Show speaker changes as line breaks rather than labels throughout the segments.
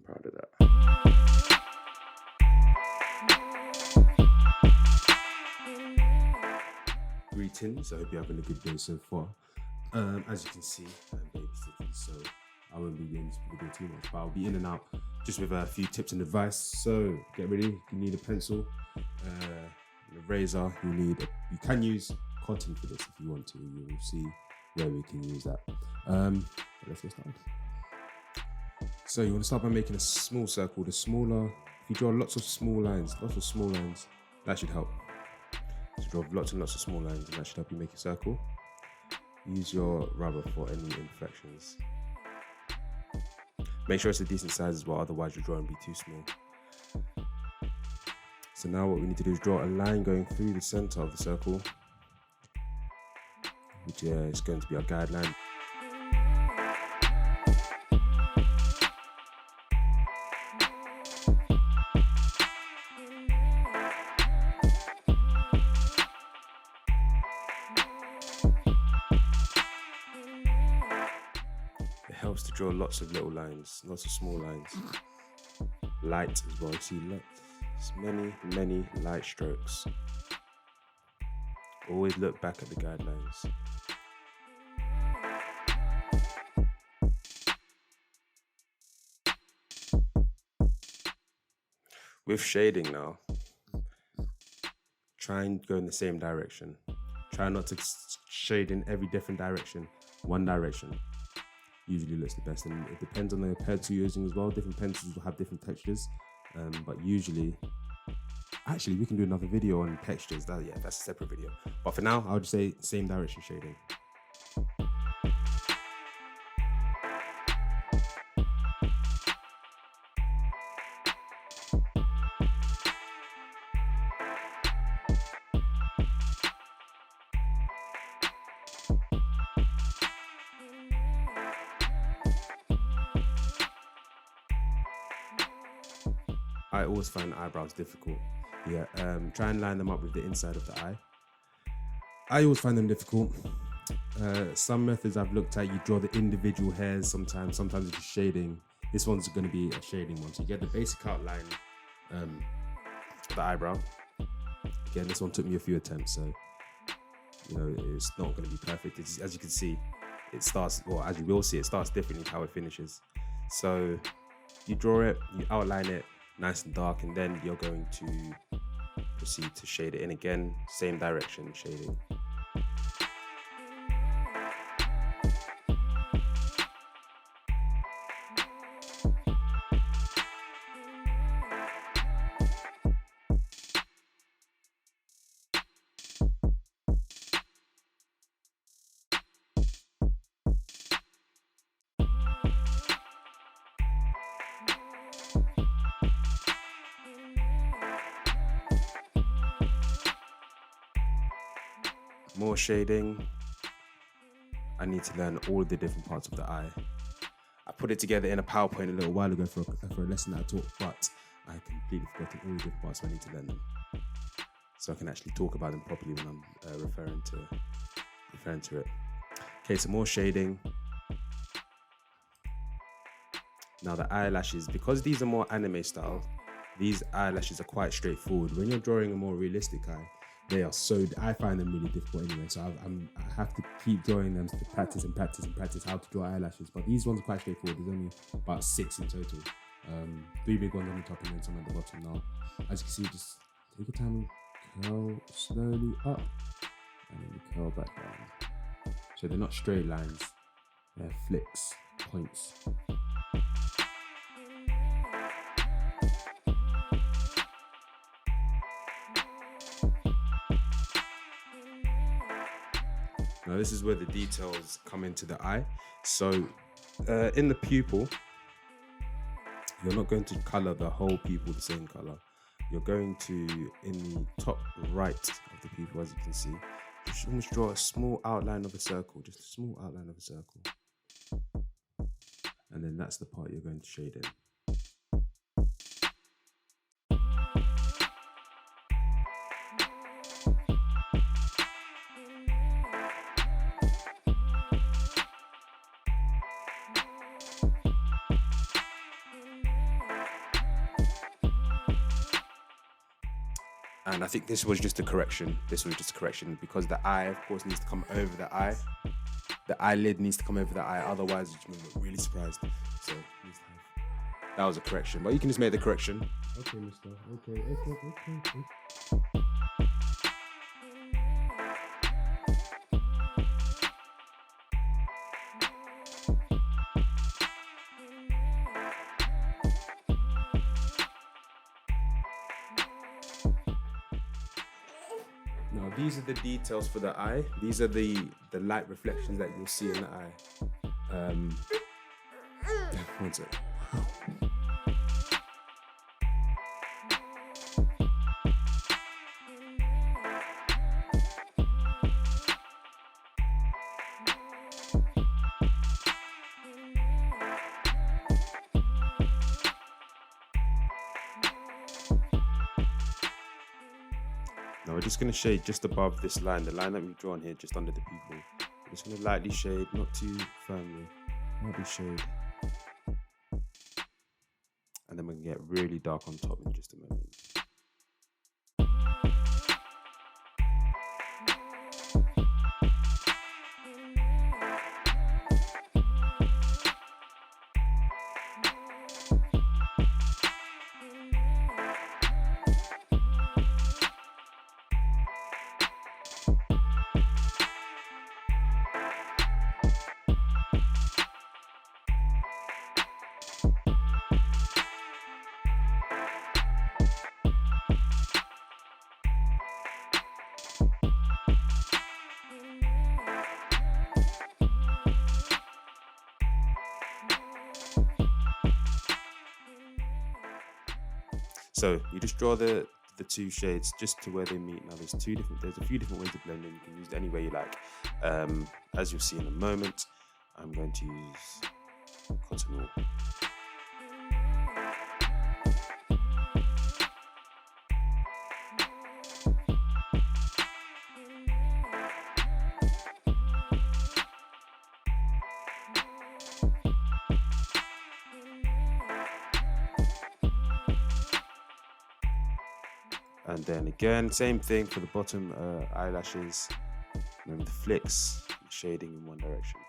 proud of that. Greetings, I hope you're having a good day so far. As you can see, I'm babysitting, so I won't be in this video too much, but I'll be in and out just with a few tips and advice. So get ready, you need a pencil, a razor, you can use cotton for this if you want to. You will see where we can use that. Let's get started. So you want to start by making a small circle. The smaller, if you draw lots of small lines, that should help. So draw lots and lots of small lines, and that should help you make a circle. Use your rubber for any imperfections. Make sure it's a decent size as well, otherwise your drawing will be too small. So now what we need to do is draw a line going through the center of the circle, which is going to be our guideline. It helps to draw lots of little lines, lots of small lines. Light as well, see many light strokes. Always look back at the guidelines. With shading now, try and go in the same direction. Try not to shade in every different direction. One direction usually looks the best, and it depends on the pencil you're using as well. Different pencils will have different textures, but usually, actually we can do another video on textures. That's a separate video. But for now, I would just say same direction shading. I always find eyebrows difficult. Try and line them up with the inside of the eye. I always find them difficult. Some methods I've looked at, you draw the individual hairs sometimes it's just shading. This one's going to be a shading one. So you get the basic outline of the eyebrow. Again, this one took me a few attempts, so it's not going to be perfect. As you can see, it starts, or as you will see, it starts differently how it finishes. So you draw it, you outline it nice and dark, and then you're going to proceed to shade it in again, same direction shading. More shading. I need to learn all the different parts of the eye. I put it together in a PowerPoint a little while ago for a lesson that I taught, but I completely forgotten all the different parts, so I need to learn them, so I can actually talk about them properly when I'm referring to it. Okay, so more shading. Now the eyelashes, because these are more anime style, these eyelashes are quite straightforward. When you're drawing a more realistic eye, I find them really difficult anyway, so I have to keep drawing them to practice how to draw eyelashes. But these ones are quite straightforward. There's only about 6 in total. 3 big ones on the top and then some at the bottom. Now, as you can see, just take your time and curl slowly up, and then you curl back down. So they're not straight lines, they're flicks, points. Now this is where the details come into the eye. So in the pupil, you're not going to color the whole pupil the same color. You're going to, in the top right of the pupil, as you can see, just almost draw a small outline of a circle, just a small outline of a circle. And then that's the part you're going to shade in. And I think this was just a correction. Because the eye, of course, needs to come over the eye. The eyelid needs to come over the eye. Otherwise, you're going to look really surprised. So that was a correction. But you can just make the correction. Okay, mister. Okay. Now these are the details for the eye. These are the light reflections that you'll see in the eye. One sec. Now we're just going to shade just above this line, the line that we've drawn here, just under the pupil. We're just going to lightly shade, not too firmly, lightly shade. And then we can get really dark on top in just a moment. So you just draw the two shades just to where they meet. Now there's a few different ways to blend in. You can use it any way you like. As you'll see in a moment, I'm going to use cotton wool. And then again, same thing for the bottom eyelashes. Remember the flicks, the shading in one direction.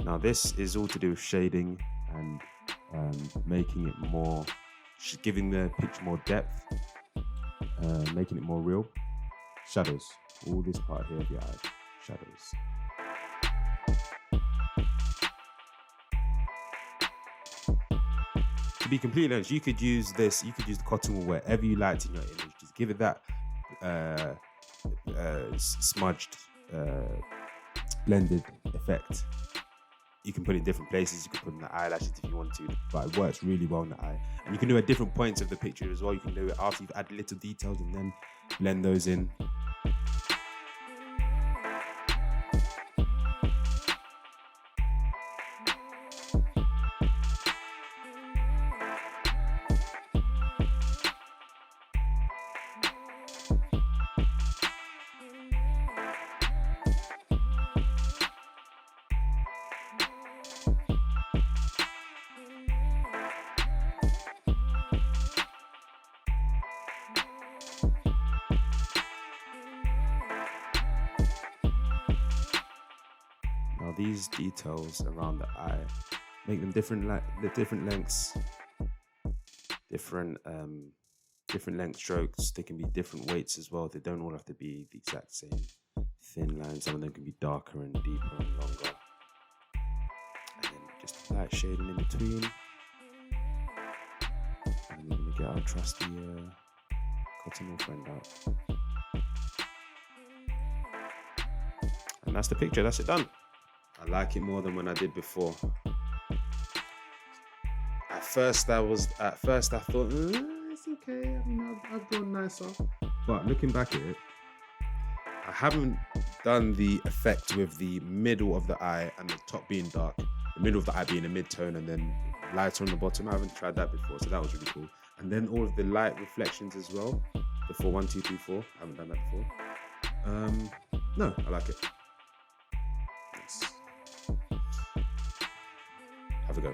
Now this is all to do with shading and making it more, giving the picture more depth, making it more real. Shadows, all this part here of your eye, shadows. To be completely honest, you could use this, you could use the cotton wool wherever you liked in your image. Just give it that smudged, blended effect. You can put it in different places. You can put it in the eyelashes if you want to, but it works really well in the eye. And you can do it at different points of the picture as well. You can do it after you've added little details and then blend those in. Now these details around the eye, make them different lengths, different length strokes. They can be different weights as well. They don't all have to be the exact same thin lines. Some of them can be darker and deeper and longer. And then just light shading in between. And we're gonna get our trusty cotton wool friend out. And that's the picture, that's it done. I like it more than when I did before. At first I thought, it's okay, I mean, I've gone nicer. But looking back at it, I haven't done the effect with the middle of the eye and the top being dark, the middle of the eye being a mid-tone and then lighter on the bottom. I haven't tried that before, so that was really cool. And then all of the light reflections as well. The 4 1 2 3 4. I haven't done that before. No, I like it. Let's have a go.